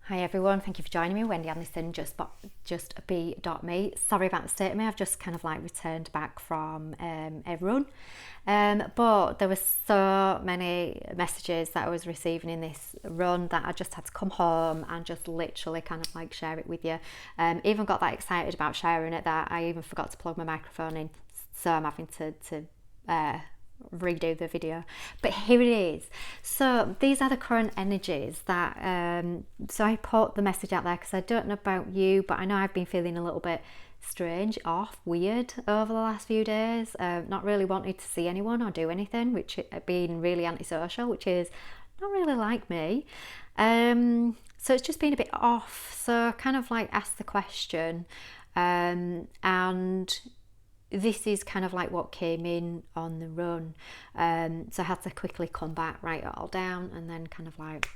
Hi everyone, thank you for joining me. Wendy Anderson, justbe.me. Sorry about the state of me, I've just kind of like returned back from a run. But there were so many messages that I was receiving in this run that I just had to come home and just literally kind of like share it with you. Even got that excited about sharing it that I even forgot to plug my microphone in. So I'm having to redo the video, but here it is. So these are the current energies that so I put the message out there because I don't know about you, but I know I've been feeling a little bit strange, off, weird over the last few days, not really wanting to see anyone or do anything, which being really antisocial, which is not really like me. So it's just been a bit off, so I kind of like asked the question, and this is kind of like what came in on the run. So I had to quickly come back, write it all down, and then kind of like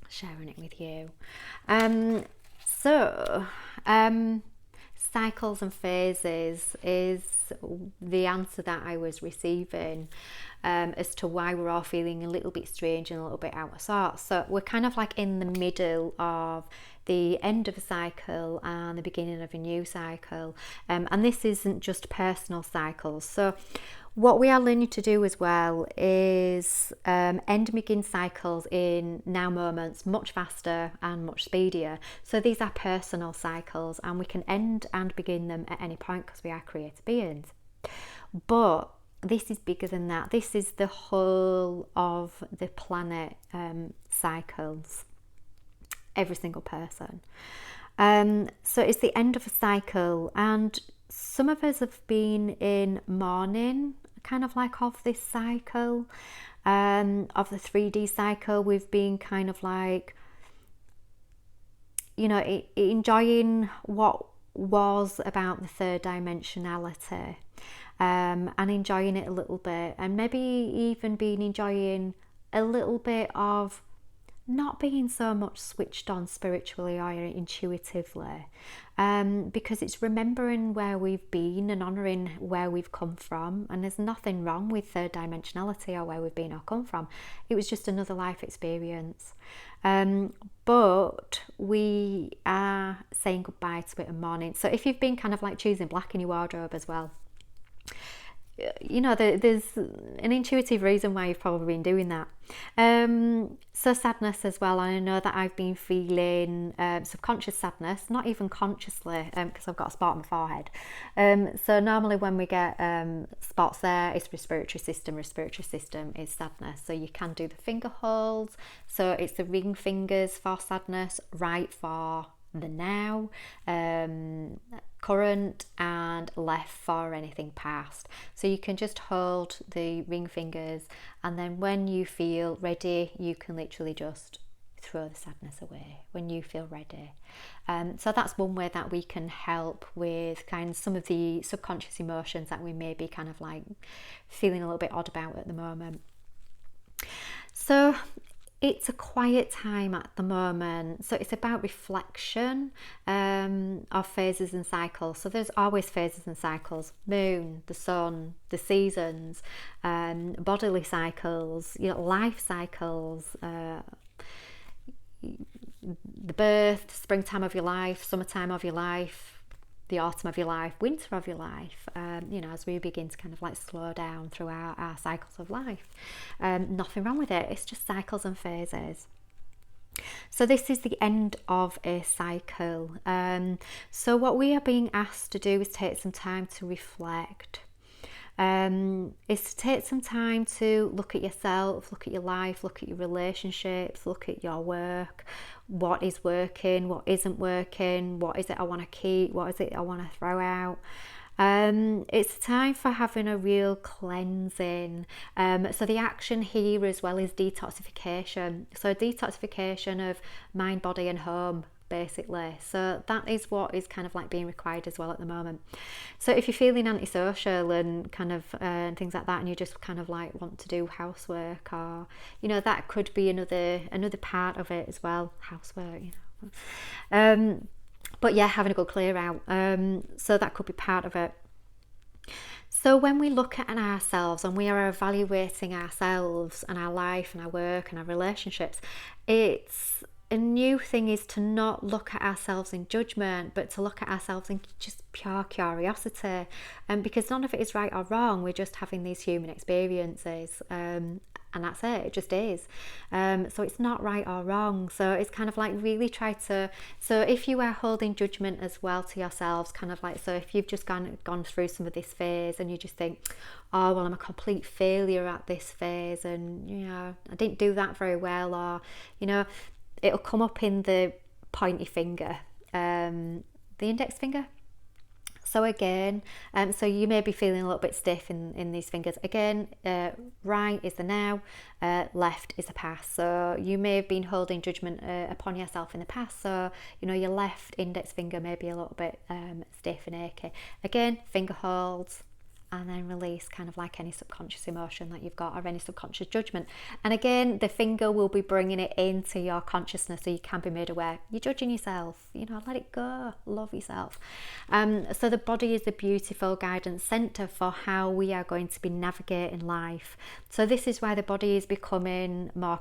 sharing it with you. Cycles and phases is the answer that I was receiving as to why we're all feeling a little bit strange and a little bit out of sorts. So we're kind of like in the middle of the end of a cycle and the beginning of a new cycle, and this isn't just personal cycles. So what we are learning to do as well is end and begin cycles in now moments much faster and much speedier. So these are personal cycles, and we can end and begin them at any point because we are creative beings. But this is bigger than that. This is the whole of the planet cycles, every single person. So it's the end of a cycle, and some of us have been in mourning, kind of like of this cycle, of the 3D cycle. We've been kind of like, you know, enjoying what was about the third dimensionality, and enjoying it a little bit, and maybe even been enjoying a little bit of not being so much switched on spiritually or intuitively, because it's remembering where we've been and honouring where we've come from. And there's nothing wrong with third dimensionality or where we've been or come from. It was just another life experience, but we are saying goodbye to it and mourning. So if you've been kind of like choosing black in your wardrobe as well, you know, there's an intuitive reason why you've probably been doing that. So sadness as well. I know that I've been feeling subconscious sadness, not even consciously, because I've got a spot on my forehead. So normally when we get spots there, it's respiratory system. Respiratory system is sadness. So you can do the finger holds. So it's the ring fingers for sadness, right for the now, current, and left for anything past. So you can just hold the ring fingers, and then when you feel ready, you can literally just throw the sadness away when you feel ready. So that's one way that we can help with kind of some of the subconscious emotions that we may be kind of like feeling a little bit odd about at the moment. So it's a quiet time at the moment, so it's about reflection of phases and cycles. So there's always phases and cycles: moon, the sun, the seasons, bodily cycles, you know, life cycles, the birth, springtime of your life, summertime of your life, the autumn of your life, winter of your life, you know, as we begin to kind of like slow down through our cycles of life. Nothing wrong with it, it's just cycles and phases. So this is the end of a cycle. So what we are being asked to do is take some time to reflect. Is to take some time to look at yourself, look at your life, look at your relationships, look at your work, what is working, what isn't working, what is it I want to keep, what is it I want to throw out. It's time for having a real cleansing. So the action here as well is detoxification. So detoxification of mind, body and home, basically. So that is what is kind of like being required as well at the moment. So if you're feeling antisocial and kind of things like that, and you just kind of like want to do housework, or you know, that could be another part of it as well, housework, you know. But yeah, having a good clear out, so that could be part of it. So when we look at ourselves and we are evaluating ourselves and our life and our work and our relationships, it's a new thing is to not look at ourselves in judgment, but to look at ourselves in just pure curiosity. Because none of it is right or wrong. We're just having these human experiences. And that's it, it just is. So it's not right or wrong. So it's kind of like really try to, so if you are holding judgment as well to yourselves, kind of like, so if you've just gone through some of this phase and you just think, oh, well, I'm a complete failure at this phase, and, you know, I didn't do that very well, or, you know, it'll come up in the pointy finger, the index finger. So again, so you may be feeling a little bit stiff in these fingers. Again, right is the now, left is the past. So you may have been holding judgment upon yourself in the past. So, you know, your left index finger may be a little bit stiff and achy. Again, finger holds, and then release, kind of like any subconscious emotion that you've got or any subconscious judgment. And again, the finger will be bringing it into your consciousness so you can be made aware. You're judging yourself, you know, let it go, love yourself. So the body is the beautiful guidance center for how we are going to be navigating life. So this is why the body is becoming more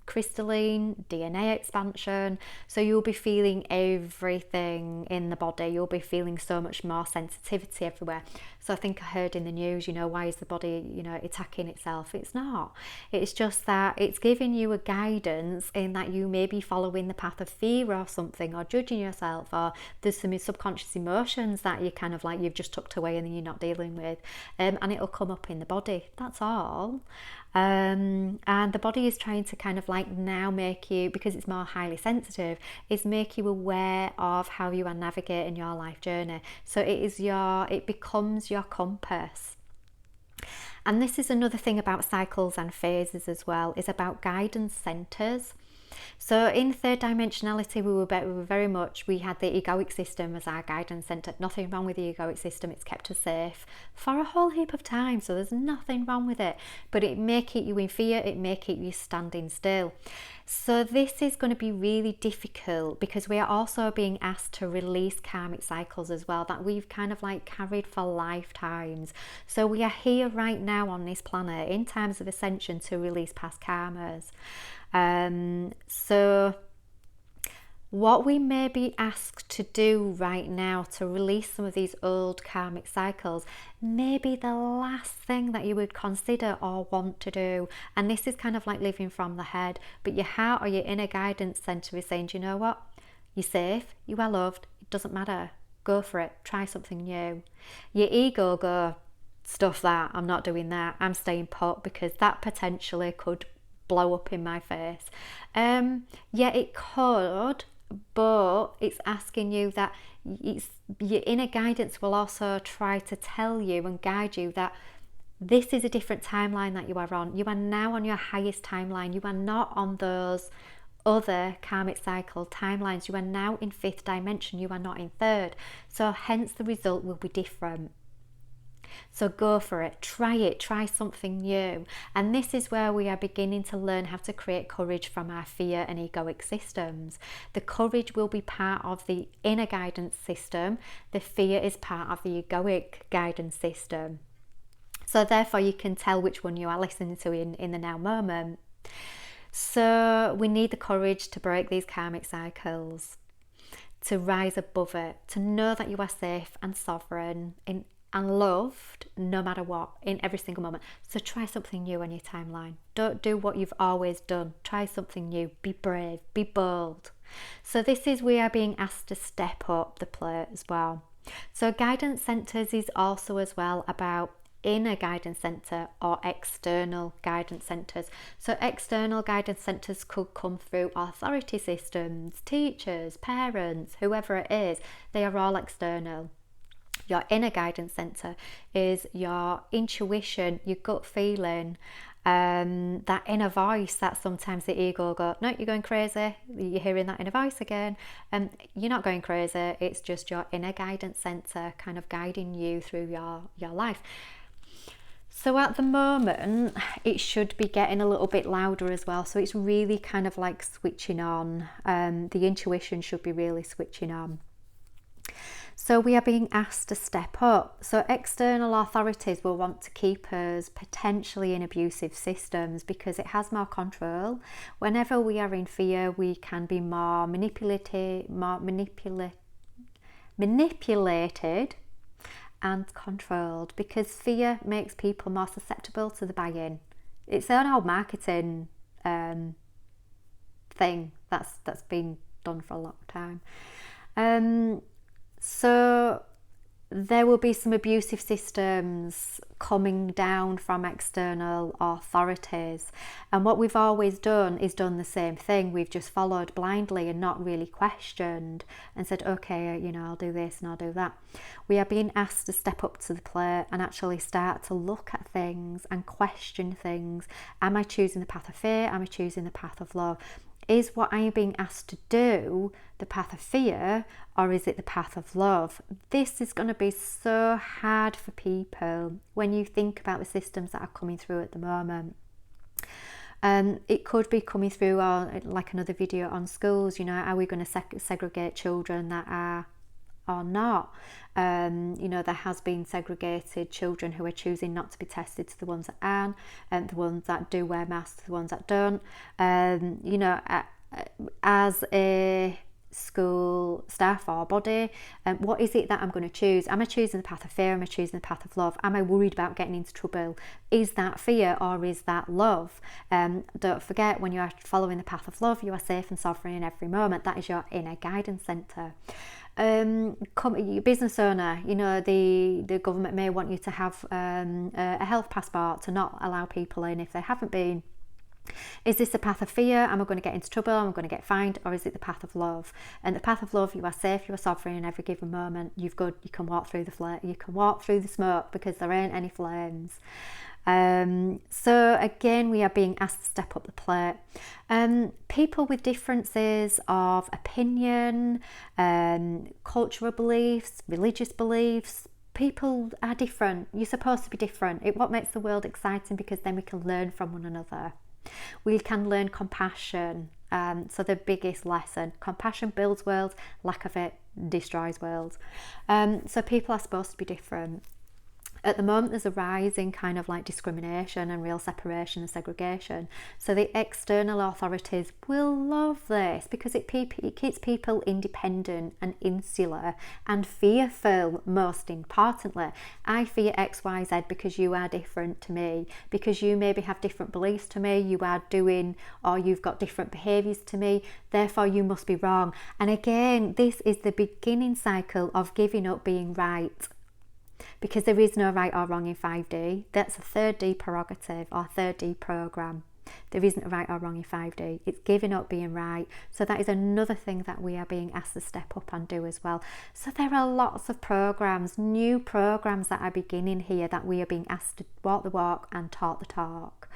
crystalline, DNA expansion, so you'll be feeling everything in the body. You'll be feeling so much more sensitivity everywhere. So I think I heard in the news, you know, why is the body, you know, attacking itself? It's not. It's just that it's giving you a guidance in that you may be following the path of fear or something, or judging yourself, or there's some subconscious emotions that you kind of like you've just tucked away and then you're not dealing with, and it'll come up in the body. That's all. And the body is trying to kind of like now make you, because it's more highly sensitive, is make you aware of how you are navigating your life journey. So it becomes your compass. And this is another thing about cycles and phases as well, is about guidance centers. So in third dimensionality, we had the egoic system as our guidance center. Nothing wrong with the egoic system. It's kept us safe for a whole heap of time. So there's nothing wrong with it, but it may keep you in fear. It may keep you standing still. So this is going to be really difficult because we are also being asked to release karmic cycles as well that we've kind of like carried for lifetimes. So we are here right now on this planet in times of ascension to release past karmas. So what we may be asked to do right now to release some of these old karmic cycles may be the last thing that you would consider or want to do. And this is kind of like living from the head, but your heart or your inner guidance center is saying, do you know what? You're safe, you are loved, it doesn't matter. Go for it, try something new. Your ego go, stuff that, I'm not doing that, I'm staying put because that potentially could blow up in my face. Yeah, it could, but it's asking you that your inner guidance will also try to tell you and guide you that this is a different timeline that you are on. You are now on your highest timeline. You are not on those other karmic cycle timelines. You are now in fifth dimension. You are not in third. So hence the result will be different. So go for it, try something new. And this is where we are beginning to learn how to create courage from our fear and egoic systems. The courage will be part of the inner guidance system. The fear is part of the egoic guidance system. So therefore you can tell which one you are listening to in the now moment. So we need the courage to break these karmic cycles, to rise above it, to know that you are safe and sovereign and loved no matter what in every single moment. So try something new on your timeline. Don't do what you've always done. Try something new. Be brave, be bold. So this is, we are being asked to step up the plate as well. So guidance centers is also as well about inner guidance center or external guidance centers. So external guidance centers could come through authority systems, teachers, parents, whoever it is. They are all external. Your inner guidance center is your intuition, your gut feeling, that inner voice that sometimes the ego go, no, you're going crazy. You're hearing that inner voice again. You're not going crazy. It's just your inner guidance center kind of guiding you through your life. So at the moment, it should be getting a little bit louder as well. So it's really kind of like switching on. The intuition should be really switching on. So we are being asked to step up. So external authorities will want to keep us potentially in abusive systems because it has more control. Whenever we are in fear, we can be more manipulated and controlled, because fear makes people more susceptible to the buy-in. It's an old marketing thing that's been done for a long time. So there will be some abusive systems coming down from external authorities, and what we've always done is done the same thing. We've just followed blindly and not really questioned and said, okay, you know, I'll do this and I'll do that. We are being asked to step up to the plate and actually start to look at things and question things. Am I choosing the path of fear? Am I choosing the path of love? Is what I am being asked to do the path of fear, or is it the path of love? This is going to be so hard for people when you think about the systems that are coming through at the moment. It could be coming through on, like another video on schools, you know, are we going to segregate children that are or not? You know, there has been segregated children who are choosing not to be tested to the ones that aren't, and the ones that do wear masks to the ones that don't. You know, as a school staff or body, what is it that I'm going to choose? Am I choosing the path of fear? Am I choosing the path of love? Am I worried about getting into trouble? Is that fear or is that love? Don't forget, when you are following the path of love, you are safe and sovereign in every moment. That is your inner guidance centre. Your business owner, you know, the government may want you to have a health passport to not allow people in if they haven't been. Is this the path of fear? Am I going to get into trouble? Am I going to get fined? Or is it the path of love? And the path of love, you are safe, you are sovereign in every given moment. You can walk through the smoke because there ain't any flames. So again, we are being asked to step up the plate. People with differences of opinion, cultural beliefs, religious beliefs, people are different. You're supposed to be different. What makes the world exciting, because then we can learn from one another. We can learn compassion. So the biggest lesson, compassion builds worlds, lack of it destroys worlds. So people are supposed to be different. At the moment, there's a rise in kind of like discrimination and real separation and segregation. So the external authorities will love this because it keeps people independent and insular and fearful, most importantly. I fear X, Y, Z because you are different to me, because you maybe have different beliefs to me, you are doing, or you've got different behaviours to me, therefore you must be wrong. And again, this is the beginning cycle of giving up being right. Because there is no right or wrong in 5D. That's a 3D prerogative or 3D program. There isn't a right or wrong in 5D. It's giving up being right. So that is another thing that we are being asked to step up and do as well. So there are lots of programs, new programs that are beginning here that we are being asked to walk the walk and talk the talk.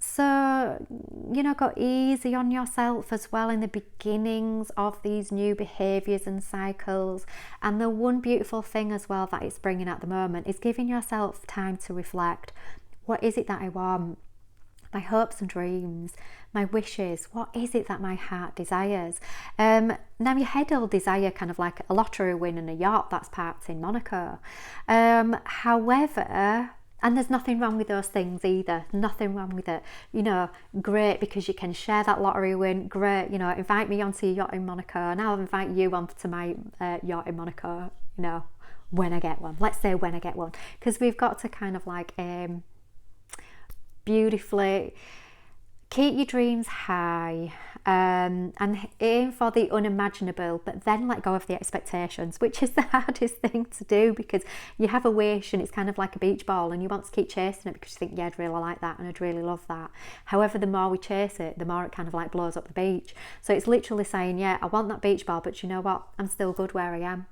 So, you know, go easy on yourself as well in the beginnings of these new behaviours and cycles. And the one beautiful thing as well that it's bringing at the moment is giving yourself time to reflect. What is it that I want? My hopes and dreams, my wishes, what is it that my heart desires? Now your head will desire kind of like a lottery win and a yacht that's parked in Monaco. However, and there's nothing wrong with those things either, nothing wrong with it. You know, great, because you can share that lottery win, great, you know, invite me onto your yacht in Monaco and I'll invite you onto my yacht in Monaco, you know, when I get one. Let's say when I get one, because we've got to kind of like beautifully keep your dreams high, and aim for the unimaginable, but then let go of the expectations, which is the hardest thing to do, because you have a wish and it's kind of like a beach ball and you want to keep chasing it because you think, yeah, I'd really like that and I'd really love that. However, the more we chase it, the more it kind of like blows up the beach. So it's literally saying, yeah, I want that beach ball, but you know what, I'm still good where I am.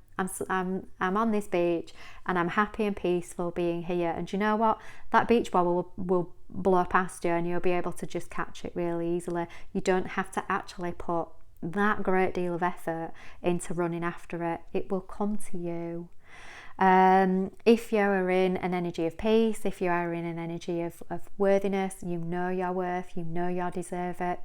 I'm on this beach and I'm happy and peaceful being here. And you know what? That beach ball will blow past you and you'll be able to just catch it really easily. You don't have to actually put that great deal of effort into running after it. It will come to you. If you are in an energy of peace, if you are in an energy of worthiness, you know your worth, you know you deserve it.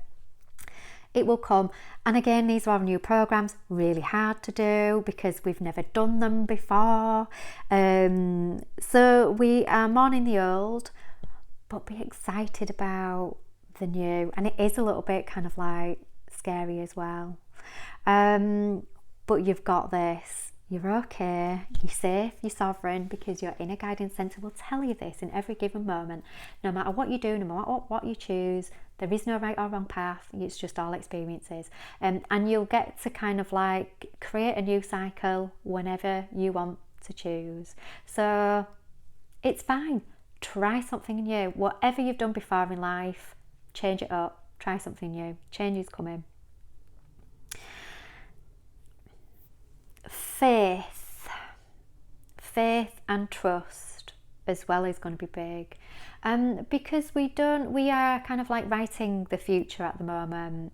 It will come. And again, these are new programs, really hard to do because we've never done them before. So we are mourning the old, but be excited about the new. And it is a little bit kind of like scary as well. But you've got this. You're okay, you're safe, you're sovereign, because your inner guidance centre will tell you this in every given moment. No matter what you do, no matter what you choose, there is no right or wrong path. It's just all experiences. And you'll get to kind of like create a new cycle whenever you want to choose. So it's fine. Try something new. Whatever you've done before in life, change it up. Try something new. Change is coming. Faith and trust as well is going to be big, because we are kind of like writing the future at the moment.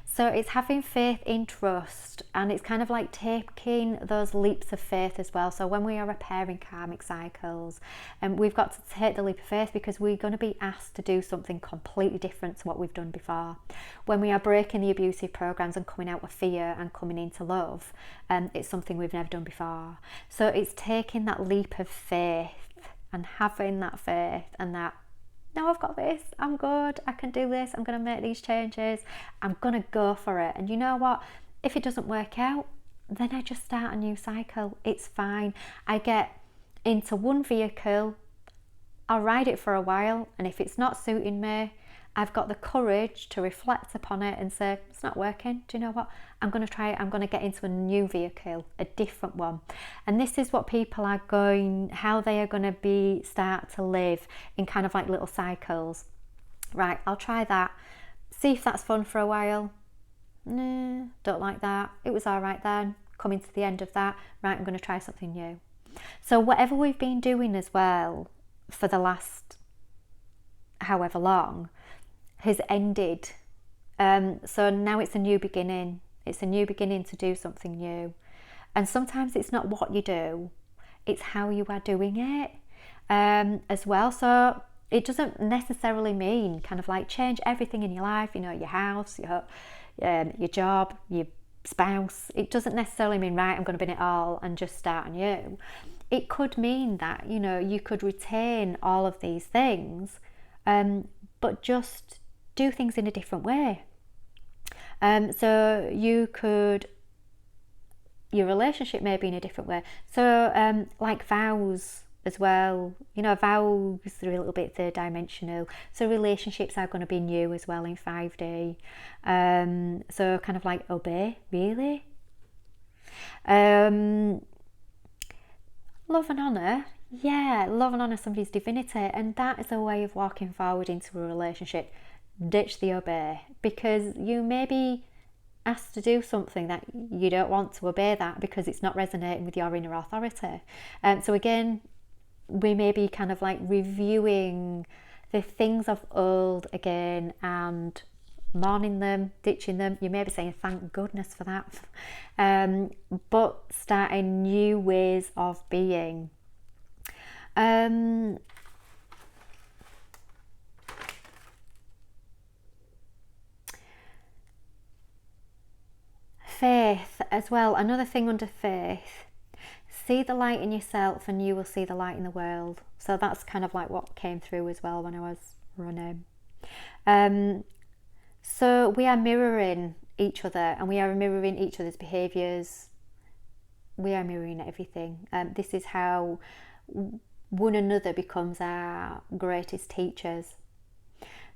So it's having faith in trust, and it's kind of like taking those leaps of faith as well. So when we are repairing karmic cycles, we've got to take the leap of faith, because we're going to be asked to do something completely different to what we've done before. When we are breaking the abusive programs and coming out of fear and coming into love, it's something we've never done before. So it's taking that leap of faith and having that faith and that, no, I've got this, I'm good, I can do this, I'm going to make these changes, I'm going to go for it. And you know what? If it doesn't work out, then I just start a new cycle. It's fine. I get into one vehicle, I'll ride it for a while, and if it's not suiting me, I've got the courage to reflect upon it and say, it's not working. Do you know what? I'm going to try it. I'm going to get into a new vehicle, a different one. And this is what people are how they are going to start to live in kind of like little cycles. Right, I'll try that. See if that's fun for a while. No, don't like that. It was all right then. Coming to the end of that. Right, I'm going to try something new. So whatever we've been doing as well for the last however long has ended. So now it's a new beginning. It's a new beginning to do something new. And sometimes it's not what you do, it's how you are doing it as well. So it doesn't necessarily mean kind of like change everything in your life, you know, your house, your job, your spouse. It doesn't necessarily mean, right, I'm going to bin it all and just start anew. It could mean that, you know, you could retain all of these things, but just do things in a different way. So your relationship may be in a different way. So like vows as well, you know, vows are a little bit third dimensional. So relationships are going to be new as well in 5D. So kind of like obey, really. Love and honour. Yeah, love and honour somebody's divinity, and that is a way of walking forward into a relationship. Ditch the obey, because you may be asked to do something that you don't want to obey that because it's not resonating with your inner authority. So again, we may be kind of like reviewing the things of old again and mourning them, ditching them. You may be saying thank goodness for that, but starting new ways of being. Faith as well, another thing under faith. See the light in yourself and you will see the light in the world. So that's kind of like what came through as well when I was running. So we are mirroring each other, and we are mirroring each other's behaviours. We are mirroring everything. This is how one another becomes our greatest teachers.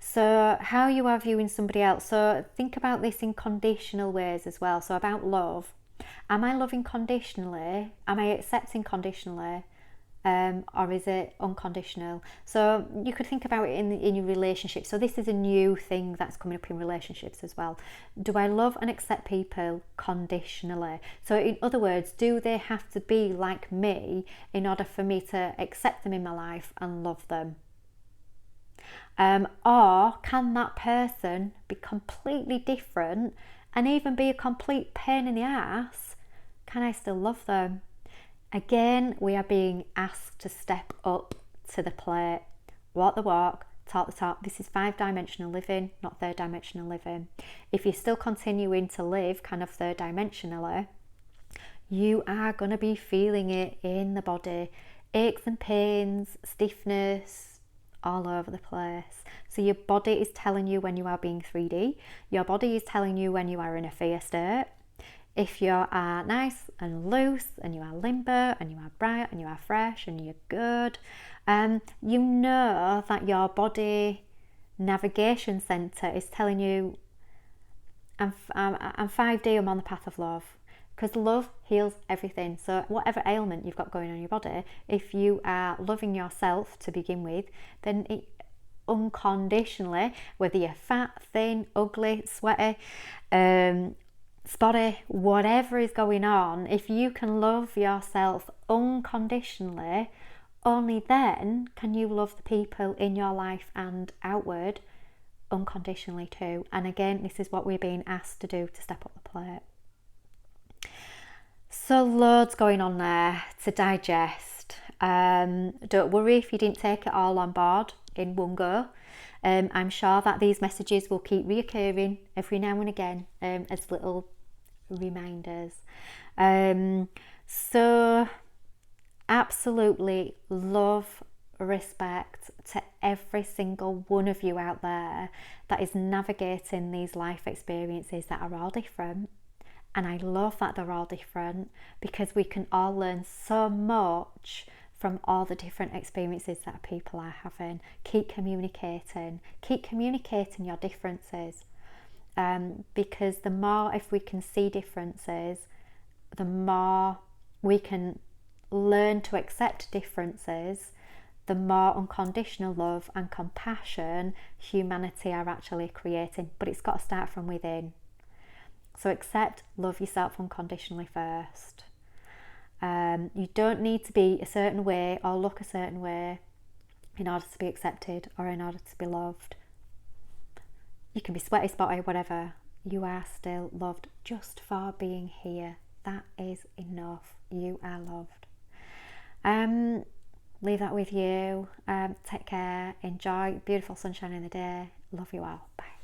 So how you are viewing somebody else. So think about this in conditional ways as well. So about love. Am I loving conditionally? Am I accepting conditionally? Or is it unconditional? So you could think about it in your relationship. So this is a new thing that's coming up in relationships as well. Do I love and accept people conditionally? So in other words, do they have to be like me in order for me to accept them in my life and love them? Or can that person be completely different and even be a complete pain in the ass? Can I still love them? Again, we are being asked to step up to the plate, walk the walk, taught the talk. This is 5-dimensional living, not 3rd-dimensional living. If you're still continuing to live kind of 3rd-dimensionally, you are going to be feeling it in the body. Aches and pains, stiffness, all over the place. So your body is telling you when you are being 3D. Your body is telling you when you are in a fear state. If you are nice and loose and you are limber and you are bright and you are fresh and you're good, you know that your body navigation center is telling you, I'm 5D, I'm on the path of love. Because love heals everything. So whatever ailment you've got going on in your body, if you are loving yourself to begin with, then it unconditionally, whether you're fat, thin, ugly, sweaty, spotty, whatever is going on, if you can love yourself unconditionally, only then can you love the people in your life and outward unconditionally too. And again, this is what we're being asked to do, to step up the plate. So loads going on there to digest. Don't worry if you didn't take it all on board in one go. I'm sure that these messages will keep reoccurring every now and again as little reminders. So absolutely love, respect to every single one of you out there that is navigating these life experiences that are all different. And I love that they're all different, because we can all learn so much from all the different experiences that people are having. Keep communicating your differences, because the more, if we can see differences, the more we can learn to accept differences, the more unconditional love and compassion humanity are actually creating. But it's got to start from within. So accept, love yourself unconditionally first. You don't need to be a certain way or look a certain way in order to be accepted or in order to be loved. You can be sweaty, spotty, whatever. You are still loved just for being here. That is enough. You are loved. Leave that with you. Take care. Enjoy. Beautiful sunshine in the day. Love you all. Bye.